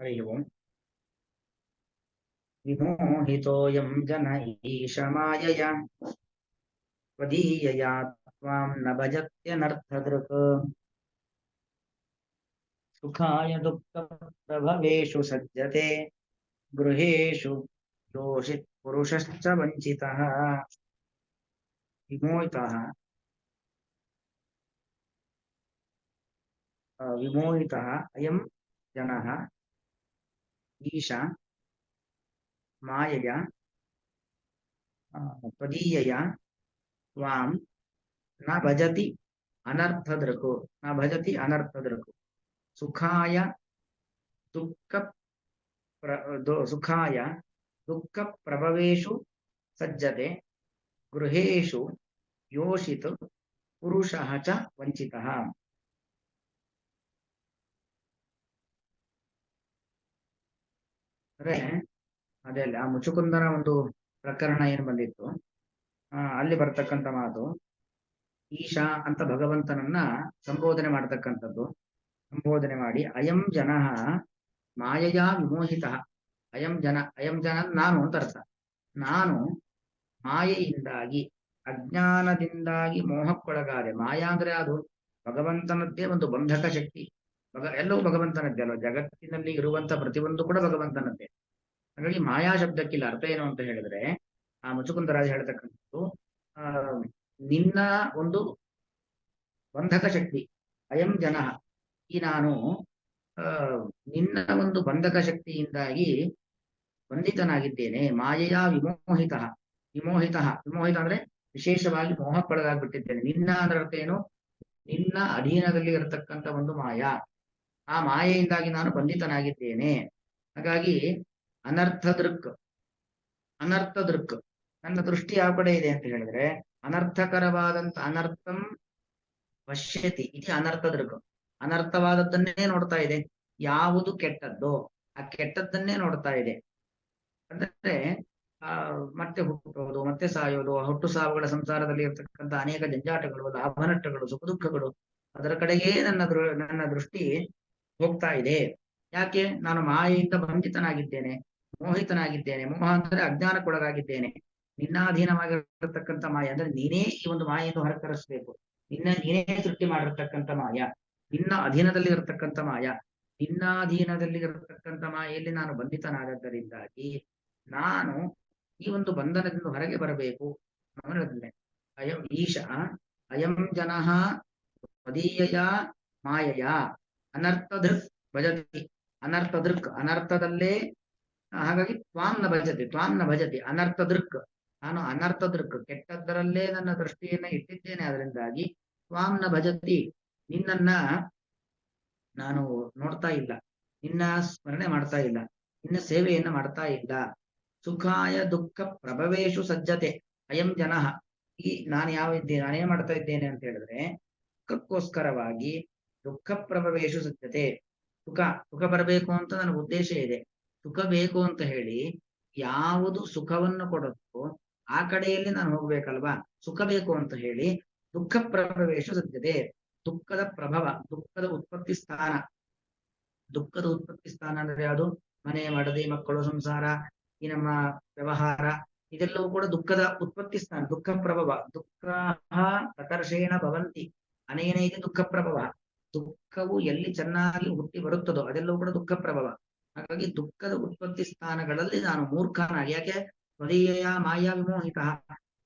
हरि ओम् विमोहितोऽयं जन ईशमायया त्वदीयया त्वां न भजत्यनर्थदृक् सुखाय दुःखप्रभवेषु सज्जते गृहेषु योषित् पुरुषश्च वञ्चितः विमोहितः विमोहितः अयं जनः ईशा मायया त्वदीयया त्वां न भजति अनर्थदृक् न भजति अनर्थदृक् सुखाय दुःख सुखाय दुःख प्रभवेषु सज्जते गृहेषु योषित पुरुषः च ವಂಚಿತಃ ಅಂದ್ರೆ ಅದೇ ಆ ಮುಚುಕುಂದನ ಒಂದು ಪ್ರಕರಣ ಏನು ಬಂದಿತ್ತು ಅಲ್ಲಿ ಬರ್ತಕ್ಕಂಥ ಮಾತು ಈಶಾ ಅಂತ ಭಗವಂತನನ್ನ ಸಂಬೋಧನೆ ಮಾಡತಕ್ಕಂಥದ್ದು ಸಂಬೋಧನೆ ಮಾಡಿ ಅಯಂ ಜನಃ ಮಾಯೆಯ ವಿಮೋಹಿತ ಅಯಂ ಜನ ನಾನು ಅಂತ ಅರ್ಥ ನಾನು ಮಾಯೆಯಿಂದಾಗಿ ಅಜ್ಞಾನದಿಂದಾಗಿ ಮೋಹಕ್ಕೊಳಗಾದೆ ಮಾಯಾ ಅಂದ್ರೆ ಅದು ಭಗವಂತನದ್ದೇ ಒಂದು ಬಂಧಕ ಶಕ್ತಿ ಎಲ್ಲವೂ ಭಗವಂತನದ್ದೇ ಅಲ್ವ ಜಗತ್ತಿನಲ್ಲಿ ಇರುವಂತ ಪ್ರತಿಯೊಂದು ಕೂಡ ಭಗವಂತನದ್ದೇ ಹಾಗಾಗಿ ಮಾಯಾ ಶಬ್ದಕ್ಕಿಲ್ಲ ಅರ್ಥ ಏನು ಅಂತ ಹೇಳಿದ್ರೆ ಆ ಮುಚುಕುಂದರಾಜ ಹೇಳ್ತಕ್ಕಂಥದ್ದು ನಿನ್ನ ಒಂದು ಬಂಧಕ ಶಕ್ತಿ ಅಯಂ ಜನ ಈ ನಾನು ನಿನ್ನ ಒಂದು ಬಂಧಕ ಶಕ್ತಿಯಿಂದಾಗಿ ಬಂಧಿತನಾಗಿದ್ದೇನೆ ಮಾಯೆಯ ವಿಮೋಹಿತ ವಿಮೋಹಿತ ಅಂದ್ರೆ ವಿಶೇಷವಾಗಿ ಮೋಹಕ್ಕೊಳಗಾಗ್ಬಿಟ್ಟಿದ್ದೇನೆ ನಿನ್ನ ಅಂದ್ರೆ ಅರ್ಥ ಏನು ನಿನ್ನ ಅಧೀನದಲ್ಲಿ ಇರತಕ್ಕಂಥ ಒಂದು ಮಾಯಾ ಆ ಮಾಯೆಯಿಂದಾಗಿ ನಾನು ಬಂಧಿತನಾಗಿದ್ದೇನೆ ಹಾಗಾಗಿ ಅನರ್ಥ ದೃಕ್ ನನ್ನ ದೃಷ್ಟಿ ಯಾವ ಕಡೆ ಇದೆ ಅಂತ ಹೇಳಿದ್ರೆ ಅನರ್ಥಕರವಾದಂತ ಅನರ್ಥಂ ಪಶ್ಯತಿ ಇದು ಅನರ್ಥ ದೃಕ್ ಅನರ್ಥವಾದದ್ದನ್ನೇ ನೋಡ್ತಾ ಇದೆ ಯಾವುದು ಕೆಟ್ಟದ್ದೋ ಆ ಕೆಟ್ಟದ್ದನ್ನೇ ನೋಡ್ತಾ ಇದೆ ಅಂದ್ರೆ ಮತ್ತೆ ಹುಟ್ಟೋದು ಮತ್ತೆ ಸಾಯೋದು ಹುಟ್ಟು ಸಾವುಗಳ ಸಂಸಾರದಲ್ಲಿ ಇರ್ತಕ್ಕಂಥ ಅನೇಕ ಜಂಜಾಟಗಳು ಲಾಭನಷ್ಟಗಳು ಸುಖ ದುಃಖಗಳು ಅದರ ಕಡೆಗೆ ನನ್ನ ದೃಷ್ಟಿ ಹೋಗ್ತಾ ಇದೆ ಯಾಕೆ ನಾನು ಮಾಯೆಯಿಂದ ಬಂಧಿತನಾಗಿದ್ದೇನೆ ಮೋಹಿತನಾಗಿದ್ದೇನೆ ಮೋಹ ಅಂದ್ರೆ ಅಜ್ಞಾನಕ್ಕೊಳಗಾಗಿದ್ದೇನೆ ನಿನ್ನಾಧೀನವಾಗಿರತಕ್ಕಂಥ ಮಾಯ ಅಂದ್ರೆ ನೀನೇ ಈ ಒಂದು ಮಾಯೆಯನ್ನು ಹೊರತರಿಸಬೇಕು ನೀನೇ ಸೃಷ್ಟಿ ಮಾಡಿರ್ತಕ್ಕಂಥ ಮಾಯ ನಿನ್ನ ಅಧೀನದಲ್ಲಿ ಇರತಕ್ಕಂಥ ಮಾಯ ನಿನ್ನಾಧೀನದಲ್ಲಿ ಇರತಕ್ಕಂಥ ಮಾಯೆಯಲ್ಲಿ ನಾನು ಬಂಧಿತನಾದದ್ದರಿಂದಾಗಿ ನಾನು ಈ ಒಂದು ಬಂಧನದಿಂದ ಹೊರಗೆ ಬರಬೇಕು ಹೇಳಿದ್ರೆ ಅಯಂ ಈಶಾ ಅಯಂ ಜನಃ ತ್ವದೀಯಯ ಮಾಯಯ ಅನರ್ಥದೃಕ್ ಭಜತಿ ಅನರ್ಥದೃಕ್ ಅನರ್ಥದಲ್ಲೇ ಹಾಗಾಗಿ ತ್ವಾಂ ನ ಭಜತಿ ಅನರ್ಥದೃಕ್ ನಾನು ಅನರ್ಥದೃಕ್ ಕೆಟ್ಟದ್ದರಲ್ಲೇ ನನ್ನ ದೃಷ್ಟಿಯನ್ನ ಇಟ್ಟಿದ್ದೇನೆ ಅದರಿಂದಾಗಿ ತ್ವಾಂ ನ ಭಜತಿ ನಿನ್ನನ್ನ ನಾನು ನೋಡ್ತಾ ಇಲ್ಲ ನಿನ್ನ ಸ್ಮರಣೆ ಮಾಡ್ತಾ ಇಲ್ಲ ನಿನ್ನ ಸೇವೆಯನ್ನ ಮಾಡ್ತಾ ಇಲ್ಲ ಸುಖಾಯ ದುಃಖ ಪ್ರಭವೇಶು ಸಜ್ಜತೆ ಅಯಂ ಜನಃ ಈ ನಾನೇನ್ ಮಾಡ್ತಾ ಇದ್ದೇನೆ ಅಂತ ಹೇಳಿದ್ರೆ ಸುಖಕ್ಕೋಸ್ಕರವಾಗಿ ದುಃಖ ಪ್ರಭವೇಶು ಸಜ್ಜತೆ ಸುಖ ಬರಬೇಕು ಅಂತ ನನಗೆ ಉದ್ದೇಶ ಇದೆ ಸುಖ ಬೇಕು ಅಂತ ಹೇಳಿ ಯಾವುದು ಸುಖವನ್ನು ಕೊಡುತ್ತೋ ಆ ಕಡೆಯಲ್ಲಿ ನಾನು ಹೋಗ್ಬೇಕಲ್ವಾ ಸುಖ ಬೇಕು ಅಂತ ಹೇಳಿ ದುಃಖ ಪ್ರಭವೇಶು ಸಜ್ಜತೆ ದುಃಖದ ಪ್ರಭವ ದುಃಖದ ಉತ್ಪತ್ತಿ ಸ್ಥಾನ ಅಂದ್ರೆ ಯಾವುದು ಮನೆ ಮಡದಿ ಮಕ್ಕಳು ಸಂಸಾರ ಈ ನಮ್ಮ ವ್ಯವಹಾರ ಇದೆಲ್ಲವೂ ಕೂಡ ದುಃಖದ ಉತ್ಪತ್ತಿ ಸ್ಥಾನ ದುಃಖ ಪ್ರಭವ ದುಃಖ ಪ್ರಕರ್ಷೇಣ ಭವಂತಿ ಅನೇನೈತಿ ದುಃಖ ಪ್ರಭವ ದುಃಖವು ಎಲ್ಲಿ ಚೆನ್ನಾಗಿ ಹುಟ್ಟಿ ಬರುತ್ತದೋ ಅದೆಲ್ಲವೂ ಕೂಡ ದುಃಖ ಪ್ರಭವ ಹಾಗಾಗಿ ದುಃಖದ ಉತ್ಪತ್ತಿ ಸ್ಥಾನಗಳಲ್ಲಿ ನಾನು ಮೂರ್ಖನಾಗಿ ಯಾಕೆ ತ್ವದೀಯ ಮಾಯಾ ವಿಮೋಹಿತ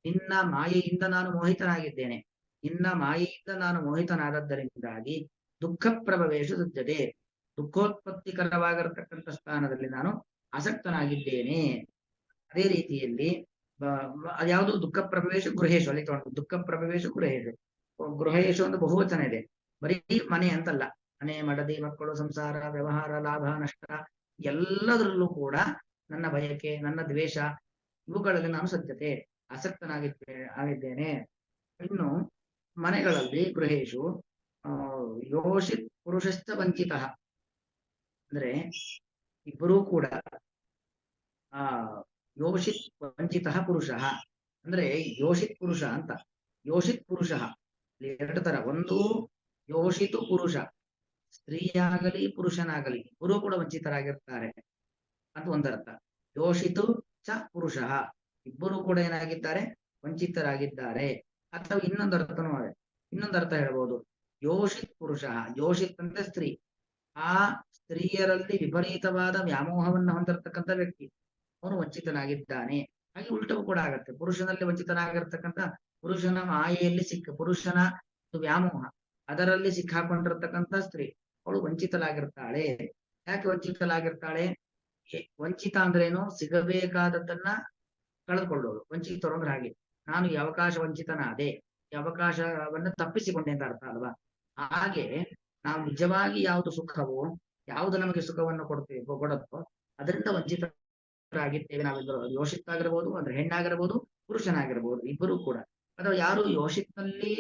ನಿನ್ನ ಮಾಯೆಯಿಂದ ನಾನು ಮೋಹಿತನಾಗಿದ್ದೇನೆ ನಿನ್ನ ಮಾಯೆಯಿಂದ ನಾನು ಮೋಹಿತನಾದದ್ದರಿಂದಾಗಿ ದುಃಖ ಪ್ರಭವೇಶು ಸಜ್ಜತೆ ದುಃಖೋತ್ಪತ್ತಿಕರವಾಗಿರತಕ್ಕಂಥ ಸ್ಥಾನದಲ್ಲಿ ನಾನು ಆಸಕ್ತನಾಗಿದ್ದೇನೆ ಅದೇ ರೀತಿಯಲ್ಲಿ ಅದ್ಯಾವುದು ದುಃಖ ಪ್ರಭವೇಶು ಗೃಹೇಶು ಅಲ್ಲಿ ತಗೊಂಡು ದುಃಖ ಪ್ರಭವೇಶು ಗೃಹೇಶು ಒಂದು ಬಹುವಚನ ಇದೆ ಬರೀ ಮನೆ ಅಂತಲ್ಲ ಮನೆ ಮಡದಿ ಮಕ್ಕಳು ಸಂಸಾರ ವ್ಯವಹಾರ ಲಾಭ ನಷ್ಟ ಎಲ್ಲದರಲ್ಲೂ ಕೂಡ ನನ್ನ ಬಯಕೆ ನನ್ನ ದ್ವೇಷ ಇವುಗಳಲ್ಲಿ ನಾನು ಸಜ್ಜತೆ ಆಗಿದ್ದೇನೆ ಇನ್ನು ಮನೆಗಳಲ್ಲಿ ಗೃಹೇಶು ಯೋಷಿತ್ ಪುರುಷಶ್ಚ ವಂಚಿತ ಅಂದ್ರೆ ಇಬ್ಬರೂ ಕೂಡ ಯೋಷಿತ್ ವಂಚಿತ ಪುರುಷ ಅಂದ್ರೆ ಯೋಷಿತ್ ಪುರುಷ ಅಂತ ಯೋಷಿತ್ ಪುರುಷ ಎರಡು ತರ ಒಂದು ಯೋಷಿತು ಪುರುಷ ಸ್ತ್ರೀಯಾಗಲಿ ಪುರುಷನಾಗಲಿ ಇಬ್ಬರೂ ಕೂಡ ವಂಚಿತರಾಗಿರ್ತಾರೆ ಅಂತ ಒಂದರ್ಥ. ಯೋಷಿತು ಚ ಪುರುಷ, ಇಬ್ಬರು ಕೂಡ ಏನಾಗಿದ್ದಾರೆ, ವಂಚಿತರಾಗಿದ್ದಾರೆ. ಅಥವಾ ಇನ್ನೊಂದು ಅರ್ಥನೂ ಇದೆ, ಇನ್ನೊಂದು ಅರ್ಥ ಹೇಳ್ಬೋದು. ಯೋಷಿತ್ ಪುರುಷ, ಯೋಷಿತ್ ಅಂದ್ರೆ ಸ್ತ್ರೀ, ಆ ಸ್ತ್ರೀಯರಲ್ಲಿ ವಿಪರೀತವಾದ ವ್ಯಾಮೋಹವನ್ನು ಹೊಂದಿರತಕ್ಕಂಥ ವ್ಯಕ್ತಿ ಅವನು ವಂಚಿತನಾಗಿದ್ದಾನೆ. ಹಾಗೆ ಉಲ್ಟವೂ ಕೂಡ ಆಗತ್ತೆ, ಪುರುಷನಲ್ಲಿ ವಂಚಿತನಾಗಿರ್ತಕ್ಕಂಥ, ಪುರುಷನ ಮಾಯೆಯಲ್ಲಿ ಪುರುಷನ ವ್ಯಾಮೋಹ ಅದರಲ್ಲಿ ಸಿಕ್ಕಾಕೊಂಡಿರ್ತಕ್ಕಂಥ ಸ್ತ್ರೀ ಅವಳು ವಂಚಿತಲಾಗಿರ್ತಾಳೆ. ಯಾಕೆ ವಂಚಿತಲಾಗಿರ್ತಾಳೆ? ವಂಚಿತ ಅಂದ್ರೇನು? ಸಿಗಬೇಕಾದದ್ದನ್ನ ಕಳೆದುಕೊಳ್ಳೋದು. ವಂಚಿತರು ಅಂದ್ರೆ ಹಾಗೆ, ನಾನು ಈ ಅವಕಾಶ ವಂಚಿತನಾದೆ, ಈ ಅವಕಾಶವನ್ನು ತಪ್ಪಿಸಿಕೊಂಡೆ ಅಂತ ಅರ್ಥ ಅಲ್ವಾ? ಹಾಗೆ ನಾವು ನಿಜವಾಗಿ ಯಾವುದು ಸುಖವೋ, ಯಾವುದು ನಮಗೆ ಸುಖವನ್ನು ಕೊಡುತ್ತೋ ಅದರಿಂದ ವಂಚಿತರಾಗಿದ್ದೇವೆ ನಾವೆಲ್ಲರೂ. ಯೋಷಿತ್ತಾಗಿರ್ಬೋದು, ಅಂದ್ರೆ ಹೆಣ್ಣಾಗಿರ್ಬೋದು, ಪುರುಷನಾಗಿರ್ಬೋದು, ಇಬ್ಬರೂ ಕೂಡ. ಅಥವಾ ಯಾರು ಯೋಷಿತ್ನಲ್ಲಿ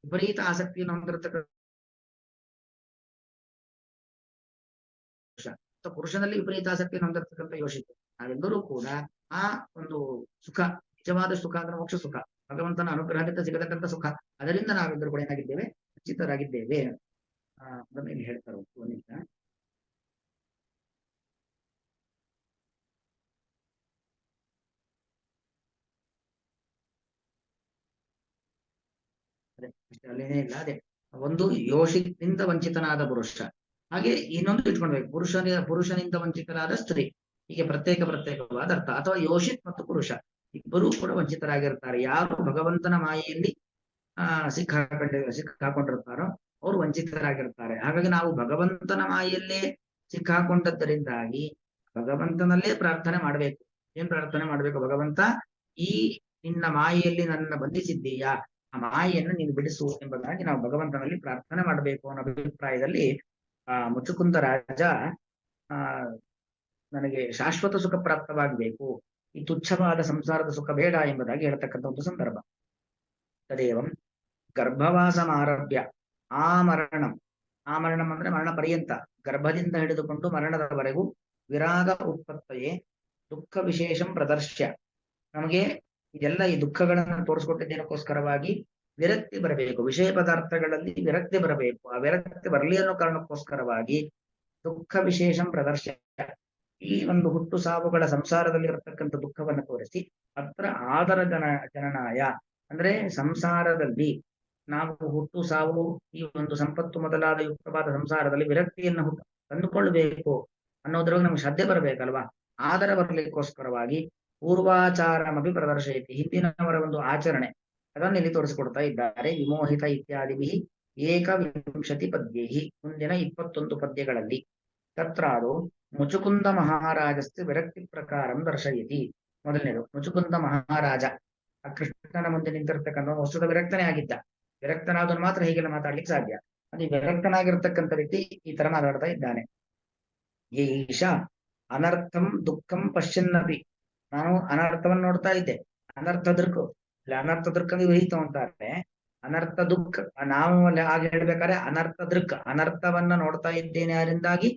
ವಿಪರೀತ ಆಸಕ್ತಿಯನ್ನು ಹೊಂದಿರತಕ್ಕ ಪುರುಷನಲ್ಲಿ ವಿಪರೀತ ಆಸಕ್ತಿಯನ್ನು ಹೊಂದಿರತಕ್ಕಂಥ ಯೋಷಿತ, ನಾವೆಲ್ಲರೂ ಕೂಡ ಆ ಒಂದು ಸುಖ, ನಿಜವಾದ ಸುಖ ಅಂದ್ರೆ ಮೋಕ್ಷ ಸುಖ, ಭಗವಂತನ ಅನುಗ್ರಹದಿಂದ ಸಿಗತಕ್ಕಂಥ ಸುಖ, ಅದರಿಂದ ನಾವೆಲ್ಲರೂ ಕೂಡ ಏನಾಗಿದ್ದೇವೆ, ವಂಚಿತರಾಗಿದ್ದೇವೆ. ಅದನ್ನ ಇಲ್ಲಿ ಹೇಳ್ತಾರೆ ಒಂದು ನಿಮಿಷ. ಅಲ್ಲೇನೇ ಇಲ್ಲ, ಅದೇ ಒಂದು ಯೋಷಿತ್ನಿಂದ ವಂಚಿತನಾದ ಪುರುಷ, ಹಾಗೆ ಇನ್ನೊಂದು ಇಟ್ಕೊಳ್ಬೇಕು, ಪುರುಷನಿಂದ ವಂಚಿತರಾದ ಸ್ತ್ರೀ, ಹೀಗೆ ಪ್ರತ್ಯೇಕವಾದ ಅರ್ಥ. ಅಥವಾ ಯೋಷಿತ್ ಮತ್ತು ಪುರುಷ ಇಬ್ಬರೂ ಕೂಡ ವಂಚಿತರಾಗಿರ್ತಾರೆ. ಯಾರು ಭಗವಂತನ ಮಾಯೆಯಲ್ಲಿ ಸಿಕ್ಕಾಕೊಂಡಿರ್ತಾರೋ ಅವರು ವಂಚಿತರಾಗಿರ್ತಾರೆ. ಹಾಗಾಗಿ ನಾವು ಭಗವಂತನ ಮಾಯೆಯಲ್ಲೇ ಸಿಕ್ಕಾಕೊಂಡದ್ದರಿಂದಾಗಿ ಭಗವಂತನಲ್ಲೇ ಪ್ರಾರ್ಥನೆ ಮಾಡಬೇಕು. ಏನ್ ಪ್ರಾರ್ಥನೆ ಮಾಡಬೇಕು? ಭಗವಂತ, ಈ ನಿನ್ನ ಮಾಯೆಯಲ್ಲಿ ನನ್ನ ಬಂಧಿಸಿದ್ದೀಯಾ, ಆ ಮಾಯೆಯನ್ನು ನೀನು ಬಿಡಿಸು ಎಂಬುದಾಗಿ ನಾವು ಭಗವಂತನಲ್ಲಿ ಪ್ರಾರ್ಥನೆ ಮಾಡಬೇಕು ಅನ್ನೋ ಅಭಿಪ್ರಾಯದಲ್ಲಿ ಮುಚುಕುಂದ ರಾಜ ನನಗೆ ಶಾಶ್ವತ ಸುಖ ಪ್ರಾಪ್ತವಾಗಬೇಕು, ಈ ತುಚ್ಛವಾದ ಸಂಸಾರದ ಸುಖ ಬೇಡ ಎಂಬುದಾಗಿ ಹೇಳ್ತಕ್ಕಂಥ ಒಂದು ಸಂದರ್ಭ. ತದೇವಂ ಗರ್ಭವಾಸಮಾರಭ್ಯ ಆಮರಣಂ ಅಂದ್ರೆ ಮರಣ ಪರ್ಯಂತ, ಗರ್ಭದಿಂದ ಹಿಡಿದುಕೊಂಡು ಮರಣದವರೆಗೂ ವಿರಾಗ ಉತ್ಪತ್ತಯೇ ದುಃಖ ವಿಶೇಷಂ ಪ್ರದರ್ಶ್ಯ, ನಮಗೆ ಇದೆಲ್ಲ ಈ ದುಃಖಗಳನ್ನು ತೋರಿಸ್ಕೊಟ್ಟಿದ್ದೇನಕ್ಕೋಸ್ಕರವಾಗಿ ವಿರಕ್ತಿ ಬರಬೇಕು, ವಿಷಯ ಪದಾರ್ಥಗಳಲ್ಲಿ ವಿರಕ್ತಿ ಬರಬೇಕು. ಆ ವಿರಕ್ತಿ ಬರಲಿ ಅನ್ನೋ ಕಾರಣಕ್ಕೋಸ್ಕರವಾಗಿ ದುಃಖ ವಿಶೇಷಂ ಪ್ರದರ್ಶ್ಯ, ಈ ಒಂದು ಹುಟ್ಟು ಸಾವುಗಳ ಸಂಸಾರದಲ್ಲಿ ಇರತಕ್ಕಂಥ ದುಃಖವನ್ನು ತೋರಿಸಿ, ಅತ್ರ ಆದರ ಜನನಾಯ ಅಂದ್ರೆ ಸಂಸಾರದಲ್ಲಿ ನಾವು ಹುಟ್ಟು ಸಾವು, ಈ ಒಂದು ಸಂಪತ್ತು ಮೊದಲಾದ ಯುಕ್ತವಾದ ಸಂಸಾರದಲ್ಲಿ ವಿರಕ್ತಿಯನ್ನು ತಂದುಕೊಳ್ಬೇಕು ಅನ್ನೋದ್ರೊಳಗೆ ನಮ್ಗೆ ಶ್ರದ್ಧೆ ಬರಬೇಕಲ್ವಾ? ಆದರ ಬರಲಿಕ್ಕೋಸ್ಕರವಾಗಿ ಪೂರ್ವಾಚಾರಮಪಿ ಪ್ರದರ್ಶಯತಿ, ಹಿಂದಿನವರ ಒಂದು ಆಚರಣೆ ಅದನ್ನು ಇಲ್ಲಿ ತೋರಿಸಿಕೊಡ್ತಾ ಇದ್ದಾರೆ. ವಿಮೋಹಿತ ಇತ್ಯಾದಿ ಏಕವಿಂಶತಿ ಪದ್ಯೇಹಿ, ಮುಂದಿನ 21 ಪದ್ಯಗಳಲ್ಲಿ. ತತ್ರಾದು ಮುಚುಕುಂದ ಮಹಾರಾಜಸ್ಯ ವಿರಕ್ತಿ ಪ್ರಕಾರಂ ದರ್ಶಯತಿ. ಮೊದಲನೇದು, ಮುಚುಕುಂದ ಮಹಾರಾಜ ಆ ಕೃಷ್ಣನ ಮುಂದೆ ನಿಂತಿರ್ತಕ್ಕಂಥ ವಸ್ತುದ ವಿರಕ್ತನೇ ಆಗಿದ್ದ. ವಿರಕ್ತನಾದವನು ಮಾತ್ರ ಹೀಗೆಲ್ಲ ಮಾತಾಡ್ಲಿಕ್ಕೆ ಸಾಧ್ಯ. ಅದು ವಿರಕ್ತನಾಗಿರ್ತಕ್ಕಂಥ ವ್ಯಕ್ತಿ ಈ ತರ ಮಾತಾಡ್ತಾ ಇದ್ದಾನೆ. ಈಶ ಅನರ್ಥಂ ದುಃಖಂ ಪಶ್ಯನ್ನಪಿ, ನಾನು ಅನರ್ಥವನ್ನು ನೋಡ್ತಾ ಇದ್ದೆ. ಅನರ್ಥ ದೃಕ್, ಅನರ್ಥ ದೃಕ್ ವಿಹಿತ ಅಂತಾರೆ. ಅನರ್ಥ ದುಃಖ, ನಾವು ಹಾಗೆ ಹೇಳ್ಬೇಕಾದ್ರೆ ಅನರ್ಥ ದೃಕ್, ಅನರ್ಥವನ್ನ ನೋಡ್ತಾ ಇದ್ದೇನೆ, ಅದರಿಂದಾಗಿ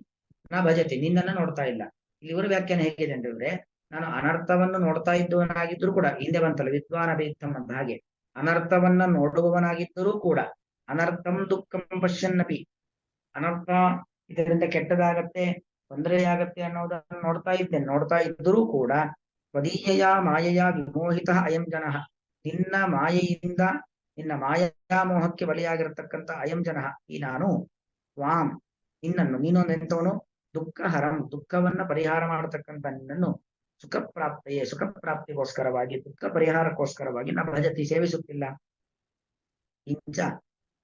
ನಾ ಭಜತಿ, ನಿನ್ನನ್ನ ನೋಡ್ತಾ ಇಲ್ಲ. ಇಲ್ಲಿವರ ವ್ಯಾಖ್ಯಾನ ಹೇಗಿದೆ ಅಂದ್ರೆ, ನಾನು ಅನರ್ಥವನ್ನು ನೋಡ್ತಾ ಇದ್ದವನಾಗಿದ್ದರೂ ಕೂಡ, ಹಿಂದೆ ಬಂತಲ್ಲ ವಿದ್ವಾನ್ ಅಭಿತ್ತಂ ಅಂತ, ಹಾಗೆ ಅನರ್ಥವನ್ನ ನೋಡುವವನಾಗಿದ್ದರೂ ಕೂಡ ಅನರ್ಥಂ ದುಃಖಂ ಪಶ್ಯನ್ನಪಿ, ಅನರ್ಥ ಇದರಿಂದ ಕೆಟ್ಟದಾಗತ್ತೆ, ತೊಂದರೆಯಾಗತ್ತೆ ಅನ್ನೋದನ್ನು ನೋಡ್ತಾ ಇದ್ದರೂ ಕೂಡ ಸ್ವದೀಯ ಮಾಯೆಯ ವಿಮೋಹಿತ ಅಯಂ ಜನ, ನಿನ್ನ ಮಾಯೆಯಿಂದ, ನಿನ್ನ ಮಾಯಾಮೋಹಕ್ಕೆ ಬಲಿಯಾಗಿರತಕ್ಕಂಥ ಅಯಂ ಜನ, ಈ ನಾನು, ವಾಂ ನಿನ್ನನ್ನು, ನೀನೊಂದು ಎಂತವನು, ದುಃಖ ಹರಂ ದುಃಖವನ್ನ ಪರಿಹಾರ ಮಾಡತಕ್ಕಂಥ ನಿನ್ನನ್ನು, ಸುಖ ಪ್ರಾಪ್ತಿಗೋಸ್ಕರವಾಗಿ, ದುಃಖ ಪರಿಹಾರಕ್ಕೋಸ್ಕರವಾಗಿ ನಾ ಭಜತಿ ಸೇವಿಸುತ್ತಿಲ್ಲ. ಇಂಚ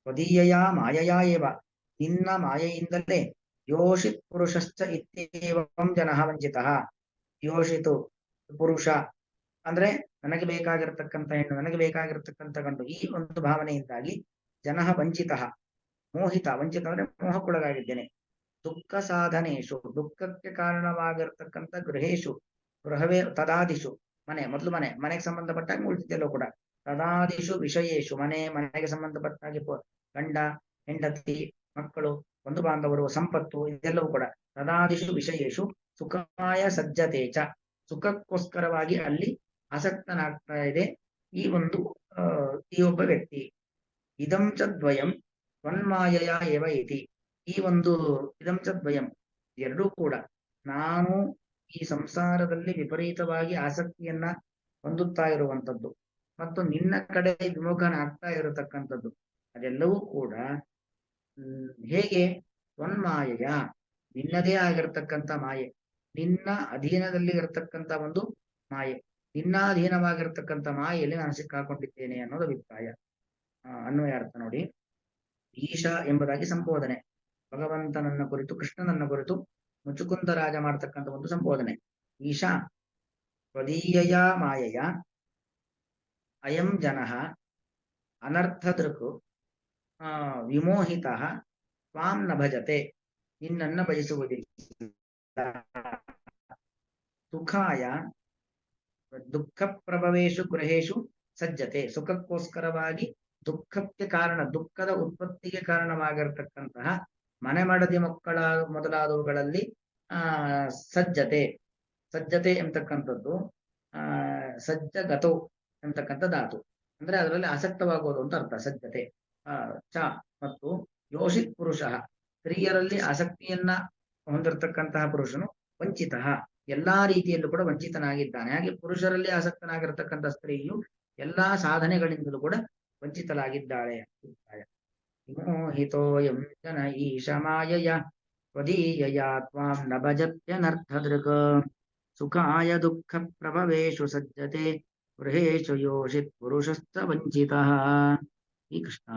ಸ್ವದೀಯ ಮಾಯೆಯ ಏವ, ನಿನ್ನ ಮಾಯೆಯಿಂದಲೇ ಯೋಷಿತ್ ಪುರುಷಶ್ಚ ಇತ್ಯೇವಂ ಜನಃ ವಂಚಿತಃ. ಯೋಷಿತು ಪುರುಷ ಅಂದ್ರೆ ನನಗೆ ಬೇಕಾಗಿರತಕ್ಕಂಥ ಹೆಣ್ಣು, ನನಗೆ ಬೇಕಾಗಿರತಕ್ಕಂಥ ಗಂಡು, ಈ ಒಂದು ಭಾವನೆಯಿಂದಾಗಿ ಜನಃ ವಂಚಿತಃ, ಮೋಹಿತ, ವಂಚಿತ ಅಂದ್ರೆ ಮೋಹಕ್ಕೊಳಗಾಗಿದ್ದೇನೆ. ದುಃಖ ಸಾಧನೇಶು, ದುಃಖಕ್ಕೆ ಕಾರಣವಾಗಿರ್ತಕ್ಕಂಥ ಗೃಹೇಶು, ಗೃಹವೇ ತದಾದಿಶು, ಮೊದಲು ಮನೆಗೆ ಸಂಬಂಧಪಟ್ಟಾಗಿ ಉಳಿದಿದ್ದೆಲ್ಲೋ ಕೂಡ, ತದಾದಿಶು ವಿಷಯೇಶು, ಮನೆಗೆ ಸಂಬಂಧಪಟ್ಟಾಗಿ ಗಂಡ, ಹೆಂಡತಿ, ಮಕ್ಕಳು, ಬಂಧು ಬಾಂಧವರು, ಸಂಪತ್ತು, ಇದೆಲ್ಲವೂ ಕೂಡ ತದಾದಿಶು ವಿಷಯೇಶು ಸುಖಾಯ ಸಜ್ಜತೇಚ, ಸುಖಕ್ಕೋಸ್ಕರವಾಗಿ ಅಲ್ಲಿ ಆಸಕ್ತನಾಗ್ತಾ ಇದೆ ಈ ಒಬ್ಬ ವ್ಯಕ್ತಿ. ಇದಂ ಚ ದ್ವಯಂ ತ್ವನ್ಮಾಯೆಯ ಏವ ಇತಿ, ಈ ಒಂದು ಇದಂ ಚ ದ್ವಯಂ ಎರಡೂ ಕೂಡ ನಾನು ಈ ಸಂಸಾರದಲ್ಲಿ ವಿಪರೀತವಾಗಿ ಆಸಕ್ತಿಯನ್ನ ಹೊಂದುತ್ತಾ ಇರುವಂತದ್ದು ಮತ್ತು ನಿನ್ನ ಕಡೆ ವಿಮುಖನಾಗ್ತಾ ಇರತಕ್ಕಂಥದ್ದು ಅದೆಲ್ಲವೂ ಕೂಡ ಹೇಗೆ ತ್ವನ್ಮಾಯೆಯ ನಿನ್ನದೇ ಆಗಿರ್ತಕ್ಕಂಥ ಮಾಯೆ, ನಿನ್ನ ಅಧೀನದಲ್ಲಿ ಇರತಕ್ಕಂಥ ಒಂದು ಮಾಯೆ, ನಿನ್ನ ಅಧೀನವಾಗಿರ್ತಕ್ಕಂಥ ಮಾಯೆಯಲ್ಲಿ ನಾನು ಸಿಕ್ಕಾಕೊಂಡಿದ್ದೇನೆ ಅನ್ನೋದು ಅಭಿಪ್ರಾಯ. ಅನ್ವಯ ಅರ್ಥ ನೋಡಿ. ಈಶ ಎಂಬುದಾಗಿ ಸಂಬೋಧನೆ, ಭಗವಂತನನ್ನ ಕುರಿತು ಕೃಷ್ಣನನ್ನ ಕುರಿತು ಮುಚುಕುಂದ ರಾಜ ಮಾಡತಕ್ಕಂಥ ಒಂದು ಸಂಬೋಧನೆ. ಈಶಾ ತ್ವದೀಯಯ ಮಾಯೆಯ ಅಯಂ ಜನಃ ಅನರ್ಥದೃಕ್ ವಿಮೋಹಿತ ತ್ವಾಂ ನ ಭಜತೆ, ನಿನ್ನನ್ನ ಬಯಸುವುದಿಲ್ಲ. ಸುಖಾಯ ದುಃಖ ಪ್ರಭವೇಶು ಗೃಹೇಶು ಸಜ್ಜತೆ, ಸುಖಕ್ಕೋಸ್ಕರವಾಗಿ ದುಃಖಕ್ಕೆ ಕಾರಣ, ದುಃಖದ ಉತ್ಪತ್ತಿಗೆ ಕಾರಣವಾಗಿರತಕ್ಕಂತಹ ಮನೆ ಮಡದಿ ಮಕ್ಕಳ ಮೊದಲಾದವುಗಳಲ್ಲಿ ಸಜ್ಜತೆ, ಸಜ್ಜತೆ ಎಂತಕ್ಕಂಥದ್ದು ಸಜ್ಜಗತೋ ಎಂತಕ್ಕಂಥ ಧಾತು, ಅಂದ್ರೆ ಅದರಲ್ಲಿ ಆಸಕ್ತವಾಗುವುದು ಅಂತ ಅರ್ಥ. ಸಜ್ಜತೆ ಚ ಮತ್ತು ಯೋಷಿತ್ ಪುರುಷ, ಸ್ತ್ರೀಯರಲ್ಲಿ ಆಸಕ್ತಿಯನ್ನ ಹೊಂದಿರತಕ್ಕಂತಹ ಪುರುಷನು ವಂಚಿತ, ಎಲ್ಲಾ ರೀತಿಯಲ್ಲೂ ಕೂಡ ವಂಚಿತನಾಗಿದ್ದಾನೆ. ಹಾಗೆ ಪುರುಷರಲ್ಲಿ ಆಸಕ್ತನಾಗಿರತಕ್ಕಂಥ ಸ್ತ್ರೀಯು ಎಲ್ಲಾ ಸಾಧನೆಗಳಿಂದಲೂ ಕೂಡ ವಂಚಿತಲಾಗಿದ್ದಾಳೆ. ವಿಮೋಹಿತೋಯಂ ಜನ ಈಶ ಮಾಯಯ ತ್ವದೀಯಯ ತ್ವಾಂ ನ ಭಜತ್ಯನರ್ಥದೃಕ್ ಸುಖಾಯ ದುಃಖ ಪ್ರಭವೇಶು ಸಜ್ಜತೆ ಗೃಹೇಶು ಯೋಷಿತ್ ಪುರುಷಸ್ಥ ವಂಚಿತಃ. ಈ ಕೃಷ್ಣ.